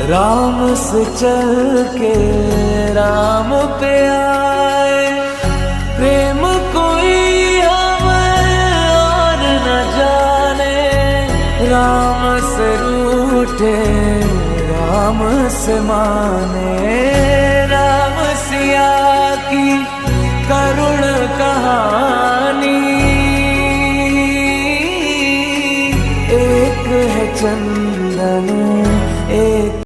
राम से चल के राम पे आए, प्रेम कोई हमें और न जाने। राम से रूठे राम से माने, राम सिया की करुण कहानी। एक है चंद्र